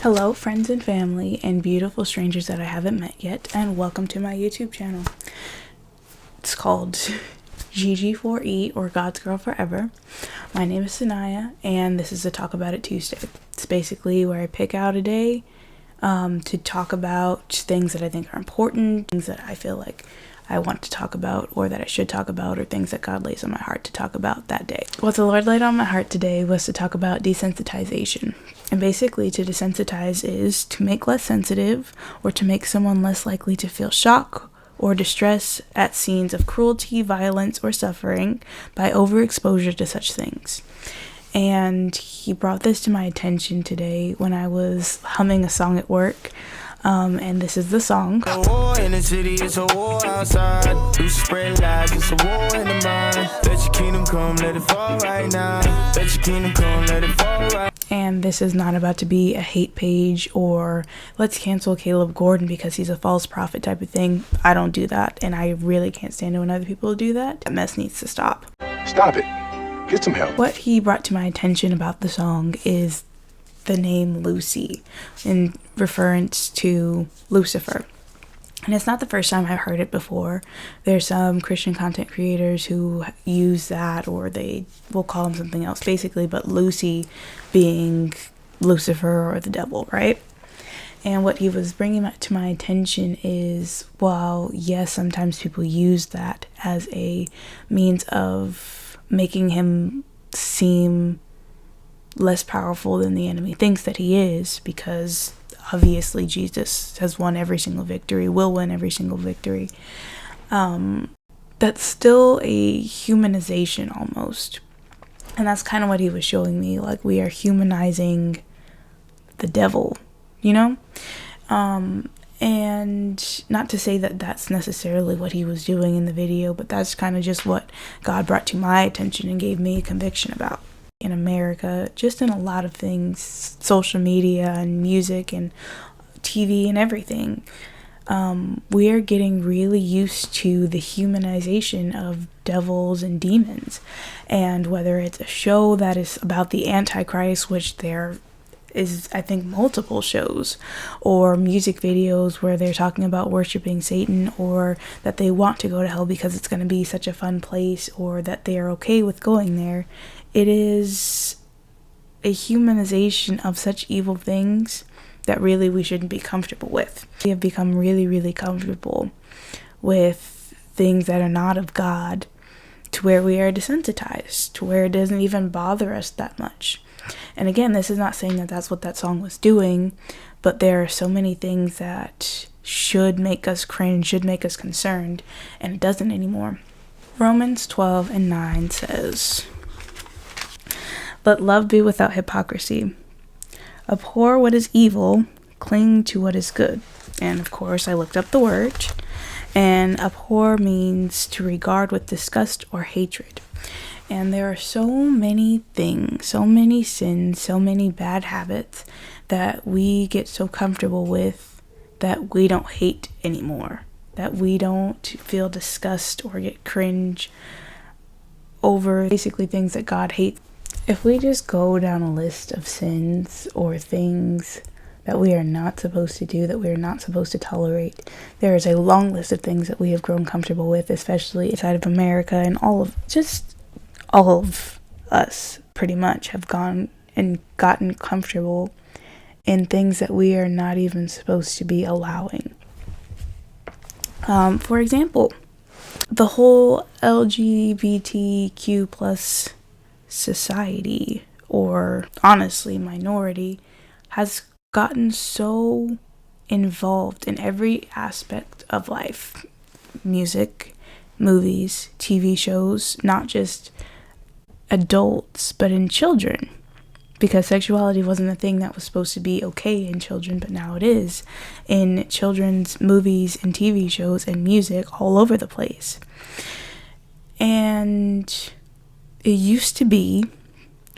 Hello friends and family and beautiful strangers that I haven't met yet, and welcome to my YouTube channel. It's called GG4E or God's Girl Forever. My name is Sanaya and this is a Talk About It Tuesday. It's basically where I pick out a day to talk about things that I think are important, things that I feel like I want to talk about or that I should talk about, or things that God lays on my heart to talk about that day. What the Lord laid on my heart today was to talk about desensitization. And basically to desensitize is to make less sensitive or to make someone less likely to feel shock or distress at scenes of cruelty, violence, or suffering by overexposure to such things. And he brought this to my attention today when I was humming a song at work. And this is the song. A war in the city, it's a war outside. You spread lies, it's a war in the mind. Let your kingdom come, let it fall right now. Let your kingdom come, let it fall right. And this is not about to be a hate page or let's cancel Caleb Gordon because he's a false prophet type of thing. I don't do that, and I really can't stand it when other people do that. That mess needs to stop. Stop it. Get some help. What he brought to my attention about the song is the name Lucy in reference to Lucifer. And it's not the first time I've heard it before. There's some Christian content creators who use that, or they will call him something else basically, but Lucy being Lucifer or the devil, right? And what he was bringing to my attention is, while yes, sometimes people use that as a means of making him seem less powerful than the enemy thinks that he is, because obviously Jesus has won every single victory, will win every single victory. That's still a humanization almost. And that's kind of what he was showing me, like we are humanizing the devil, you know? And not to say that that's necessarily what he was doing in the video, but that's kind of just what God brought to my attention and gave me a conviction about. In America, just in a lot of things, social media and music and TV and everything, we are getting really used to the humanization of devils and demons. And whether it's a show that is about the Antichrist, which there is, I think, multiple shows, or music videos where they're talking about worshiping Satan, or that they want to go to hell because it's going to be such a fun place, or that they are okay with going there. It is a humanization of such evil things that really we shouldn't be comfortable with. We have become really, really comfortable with things that are not of God, to where we are desensitized, to where it doesn't even bother us that much. And again, this is not saying that that's what that song was doing, but there are so many things that should make us cringe, should make us concerned, and it doesn't anymore. Romans 12:9 says, "Let love be without hypocrisy. Abhor what is evil, cling to what is good." And of course, I looked up the word, and abhor means to regard with disgust or hatred. And there are so many things, so many sins, so many bad habits that we get so comfortable with that we don't hate anymore, that we don't feel disgust or get cringe over, basically things that God hates. If we just go down a list of sins or things that we are not supposed to do, that we are not supposed to tolerate, there is a long list of things that we have grown comfortable with, especially inside of America, and all of us pretty much have gone and gotten comfortable in things that we are not even supposed to be allowing. For example, the whole LGBTQ plus society, or honestly minority, has gotten so involved in every aspect of life. Music, movies, TV shows, not just adults, but in children. Because sexuality wasn't a thing that was supposed to be okay in children, but now it is in children's movies and TV shows and music all over the place. And it used to be,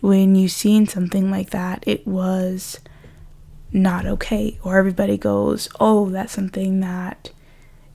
when you seen something like that, it was not okay. Or everybody goes, oh, that's something that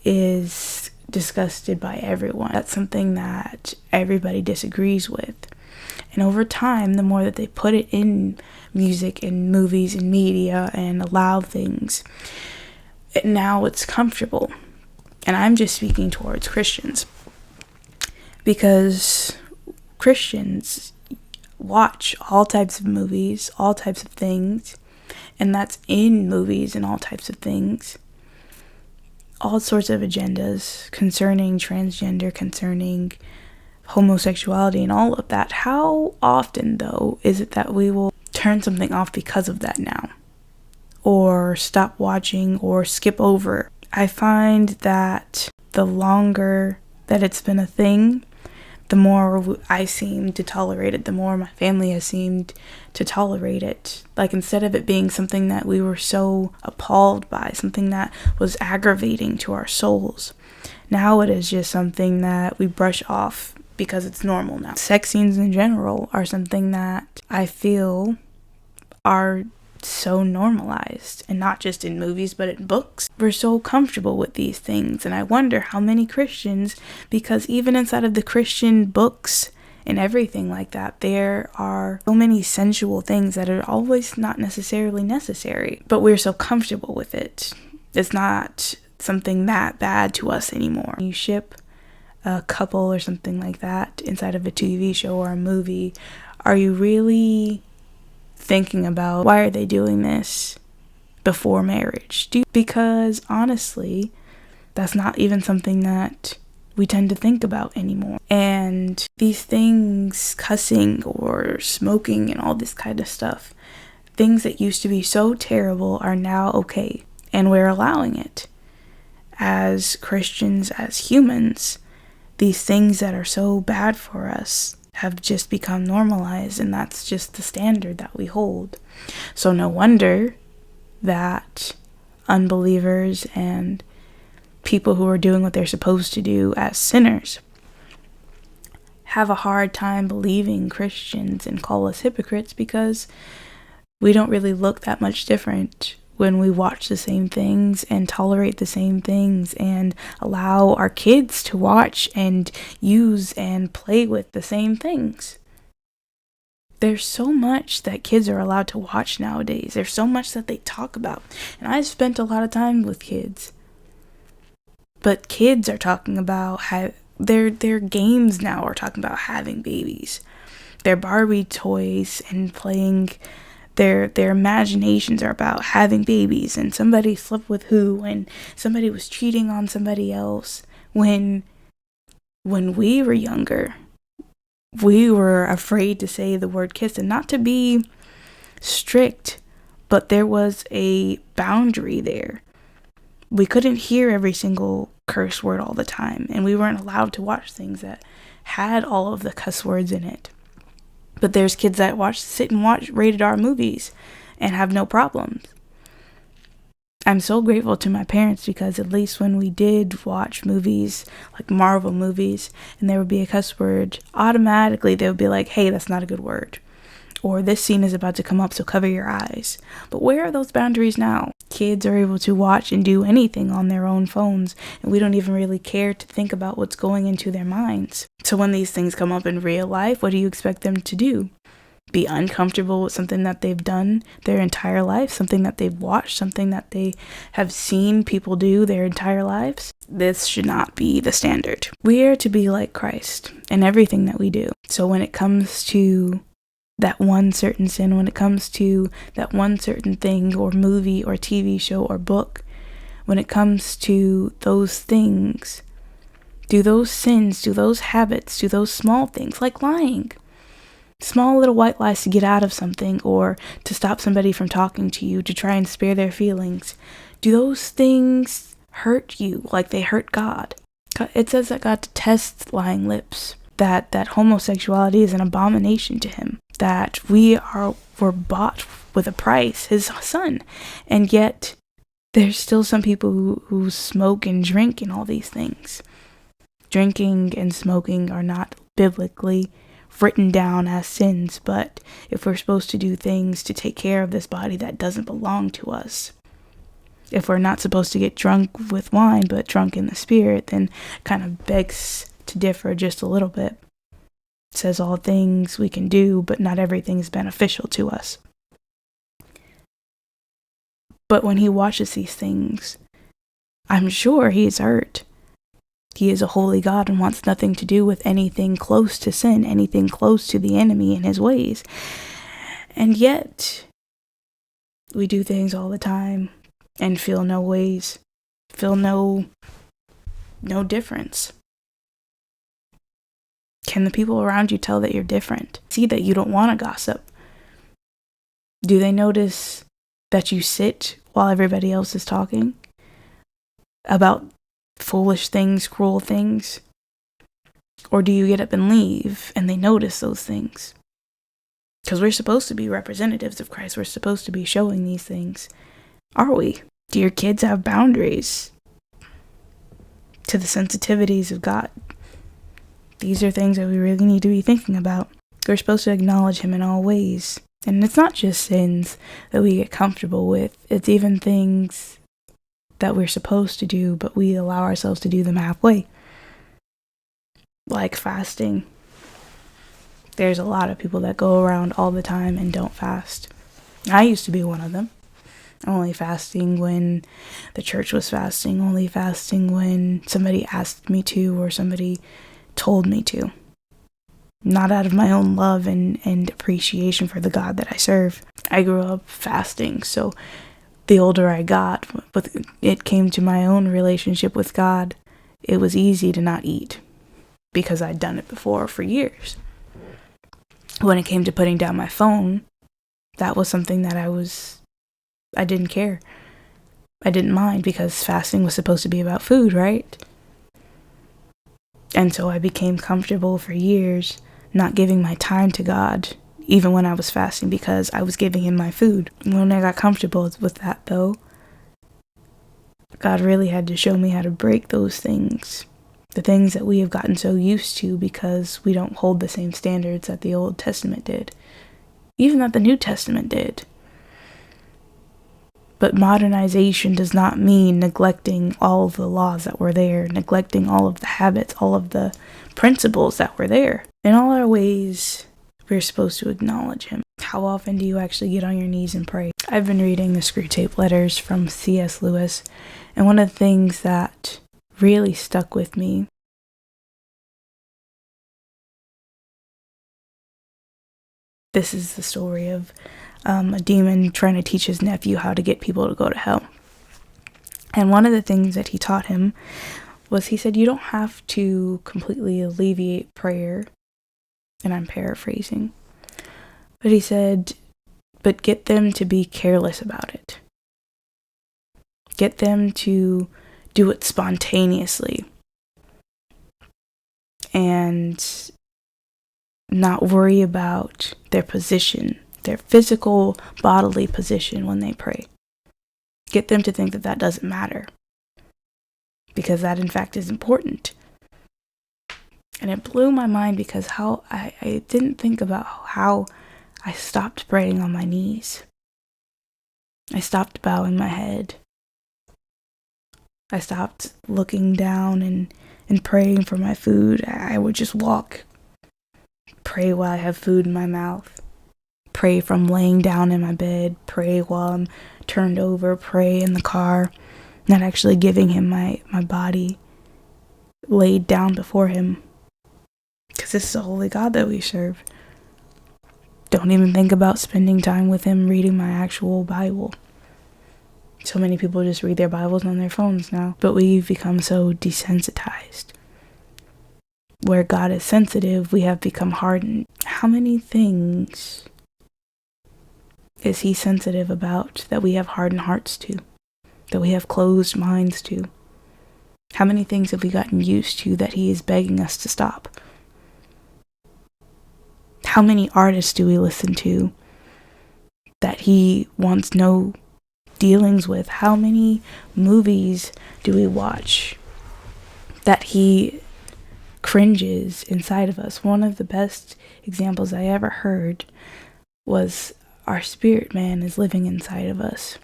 is disgusted by everyone. That's something that everybody disagrees with. And over time, the more that they put it in music and movies and media and allow things, now it's comfortable. And I'm just speaking towards Christians, because Christians watch all types of movies, all types of things, and that's in movies and all types of things, all sorts of agendas concerning transgender, concerning homosexuality and all of that. How often, though, is it that we will turn something off because of that now, or stop watching or skip over? I find that the longer that it's been a thing, the more I seem to tolerate it, the more my family has seemed to tolerate it. Like, instead of it being something that we were so appalled by, something that was aggravating to our souls, now it is just something that we brush off because it's normal now. Sex scenes in general are something that I feel are so normalized, and not just in movies but in books. We're so comfortable with these things, and I wonder how many Christians, because even inside of the Christian books and everything like that, there are so many sensual things that are always not necessarily necessary, but we're so comfortable with it. It's not something that bad to us anymore. You ship a couple or something like that inside of a TV show or a movie, are you really thinking about why are they doing this before marriage? Because honestly, that's not even something that we tend to think about anymore. And these things, cussing or smoking and all this kind of stuff, things that used to be so terrible are now okay, and we're allowing it. As Christians, as humans, these things that are so bad for us have just become normalized, and that's just the standard that we hold. So no wonder that unbelievers and people who are doing what they're supposed to do as sinners have a hard time believing Christians and call us hypocrites, because we don't really look that much different when we watch the same things and tolerate the same things and allow our kids to watch and use and play with the same things. There's so much that kids are allowed to watch nowadays. There's so much that they talk about. And I've spent a lot of time with kids. But kids are talking about how their games now are talking about having babies. Their Barbie toys and playing, their imaginations are about having babies, and somebody slept with who, and somebody was cheating on somebody else. When we were younger, we were afraid to say the word kiss, and not to be strict, but there was a boundary there. We couldn't hear every single curse word all the time, and we weren't allowed to watch things that had all of the cuss words in it. But there's kids that sit and watch rated R movies and have no problems. I'm so grateful to my parents, because at least when we did watch movies, like Marvel movies, and there would be a cuss word, automatically they would be like, hey, that's not a good word. Or this scene is about to come up, so cover your eyes. But where are those boundaries now? Kids are able to watch and do anything on their own phones, and we don't even really care to think about what's going into their minds. So when these things come up in real life, what do you expect them to do? Be uncomfortable with something that they've done their entire life, something that they've watched, something that they have seen people do their entire lives? This should not be the standard. We are to be like Christ in everything that we do. So when it comes to that one certain sin, when it comes to that one certain thing or movie or TV show or book, when it comes to those things, do those sins, do those habits, do those small things like lying, small little white lies to get out of something, or to stop somebody from talking to you, to try and spare their feelings, do those things hurt you like they hurt God? It says that God detests lying lips, that homosexuality is an abomination to him, that were bought with a price, his son, and yet there's still some people who smoke and drink and all these things. Drinking and smoking are not biblically written down as sins, but if we're supposed to do things to take care of this body that doesn't belong to us, if we're not supposed to get drunk with wine but drunk in the spirit, then kind of begs to differ just a little bit. says all things we can do, but not everything is beneficial to us. But when he watches these things, I'm sure he's hurt. He is a holy God and wants nothing to do with anything close to sin, anything close to the enemy and his ways. And yet, we do things all the time and feel no ways, feel no difference. Can the people around you tell that you're different? See that you don't want to gossip? Do they notice that you sit while everybody else is talking about foolish things, cruel things? Or do you get up and leave and they notice those things? Because we're supposed to be representatives of Christ. We're supposed to be showing these things. Are we? Do your kids have boundaries to the sensitivities of God? These are things that we really need to be thinking about. We're supposed to acknowledge him in all ways. And it's not just sins that we get comfortable with. It's even things that we're supposed to do, but we allow ourselves to do them halfway. Like fasting. There's a lot of people that go around all the time and don't fast. I used to be one of them. Only fasting when the church was fasting. Only fasting when somebody asked me to or somebody told me to. Not out of my own love and appreciation for the God that I serve. I grew up fasting, so the older I got, but it came to my own relationship with God, it was easy to not eat because I'd done it before for years. When it came to putting down my phone, that was something that I didn't care. I didn't mind because fasting was supposed to be about food, right? And so I became comfortable for years not giving my time to God, even when I was fasting, because I was giving him my food. When I got comfortable with that, though, God really had to show me how to break those things. The things that we have gotten so used to because we don't hold the same standards that the Old Testament did. Even that the New Testament did. But modernization does not mean neglecting all of the laws that were there, neglecting all of the habits, all of the principles that were there. In all our ways, we're supposed to acknowledge him. How often do you actually get on your knees and pray? I've been reading the Screw Tape Letters from C.S. Lewis, and one of the things that really stuck with me this is the story of a demon trying to teach his nephew how to get people to go to hell. And one of the things that he taught him was, he said, you don't have to completely alleviate prayer, and I'm paraphrasing, but he said, but get them to be careless about it. Get them to do it spontaneously and not worry about their position, their physical bodily position when they pray. Get them to think that that doesn't matter, because that in fact is important. And it blew my mind because how I didn't think about how I stopped praying on my knees. I stopped bowing my head. I stopped looking down and praying for my food. I would just walk, pray while I have food in my mouth, pray from laying down in my bed, pray while I'm turned over, pray in the car, not actually giving him my body laid down before him. Because this is a holy God that we serve. Don't even think about spending time with him reading my actual Bible. So many people just read their Bibles on their phones now, but we've become so desensitized. Where God is sensitive, we have become hardened. How many things is he sensitive about that we have hardened hearts to, that we have closed minds to? How many things have we gotten used to that he is begging us to stop? How many artists do we listen to that he wants no dealings with? How many movies do we watch that he cringes inside of us? One of the best examples I ever heard was our spirit man is living inside of us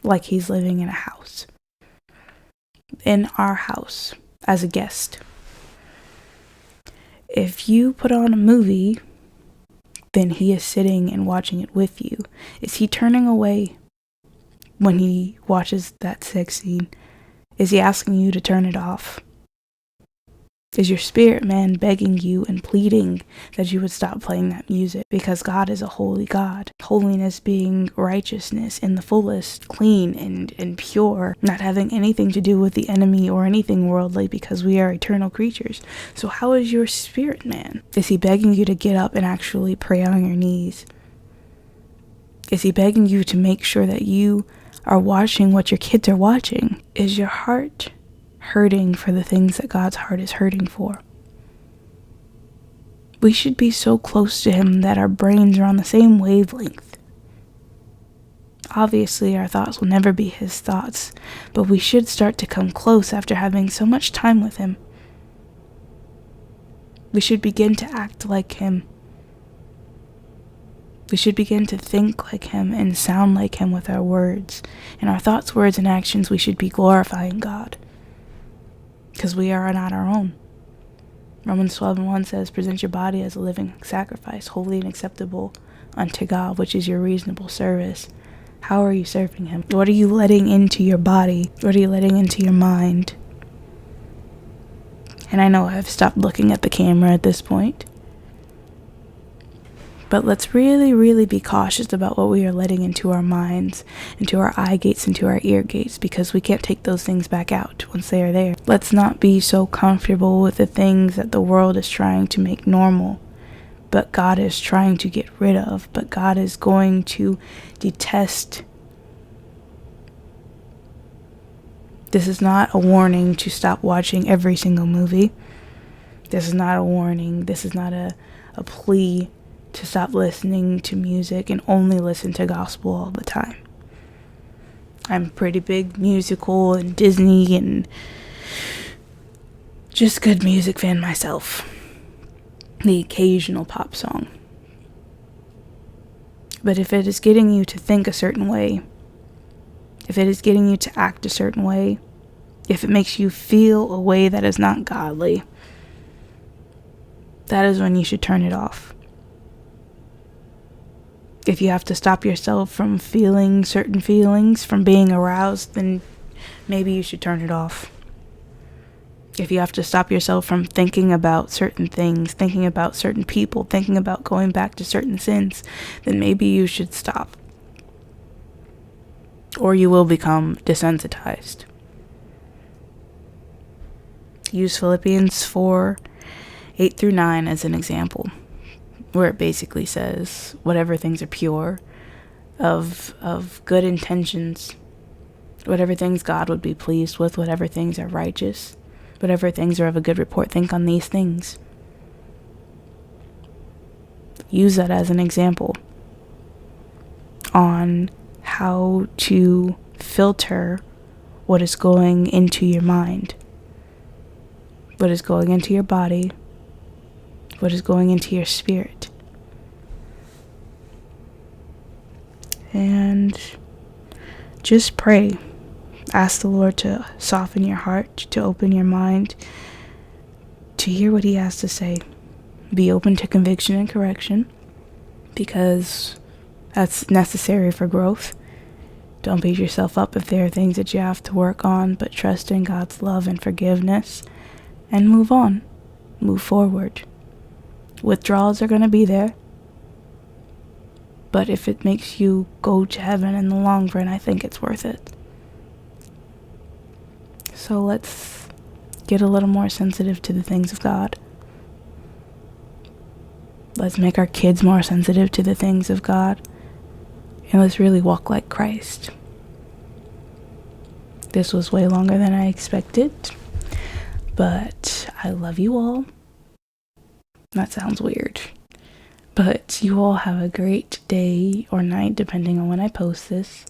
like he's living in a house, in our house as a guest. If you put on a movie, then he is sitting and watching it with you. Is he turning away when he watches that sex scene? Is he asking you to turn it off? Is your spirit man begging you and pleading that you would stop playing that music? Because God is a holy God. Holiness being righteousness in the fullest, clean and pure, not having anything to do with the enemy or anything worldly, because we are eternal creatures. So how is your spirit man? Is he begging you to get up and actually pray on your knees? Is he begging you to make sure that you are watching what your kids are watching? Is your heart hurting for the things that God's heart is hurting for? We should be so close to him that our brains are on the same wavelength. Obviously, our thoughts will never be his thoughts, but we should start to come close after having so much time with him. We should begin to act like him. We should begin to think like him and sound like him with our words. In our thoughts, words, and actions, we should be glorifying God, because we are not our own. Romans 12:1 says, present your body as a living sacrifice, holy and acceptable unto God, which is your reasonable service. How are you serving him? What are you letting into your body? What are you letting into your mind? And I know I've stopped looking at the camera at this point, but let's really, really be cautious about what we are letting into our minds, into our eye gates, into our ear gates, because we can't take those things back out once they are there. Let's not be so comfortable with the things that the world is trying to make normal, but God is trying to get rid of, but God is going to detest. This is not a warning to stop watching every single movie. This is not a warning. This is not a plea to stop listening to music and only listen to gospel all the time. I'm a pretty big musical and Disney and just good music fan myself. The occasional pop song. But if it is getting you to think a certain way, if it is getting you to act a certain way, if it makes you feel a way that is not godly, that is when you should turn it off. If you have to stop yourself from feeling certain feelings, from being aroused, then maybe you should turn it off. If you have to stop yourself from thinking about certain things, thinking about certain people, thinking about going back to certain sins, then maybe you should stop. Or you will become desensitized. Use Philippians 4:8-9 as an example, where it basically says, whatever things are pure, of good intentions, whatever things God would be pleased with, whatever things are righteous, whatever things are of a good report, think on these things. Use that as an example on how to filter what is going into your mind, what is going into your body, what is going into your spirit. And just pray. Ask the Lord to soften your heart, to open your mind, to hear what he has to say. Be open to conviction and correction, because that's necessary for growth. Don't beat yourself up if there are things that you have to work on, but trust in God's love and forgiveness and move on. Move forward. Withdrawals are going to be there, but if it makes you go to heaven in the long run, I think it's worth it. So let's get a little more sensitive to the things of God. Let's make our kids more sensitive to the things of God. And let's really walk like Christ. This was way longer than I expected, but I love you all. That sounds weird. But you all have a great day or night, depending on when I post this.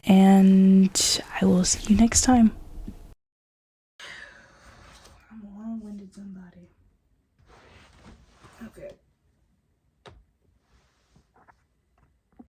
And I will see you next time.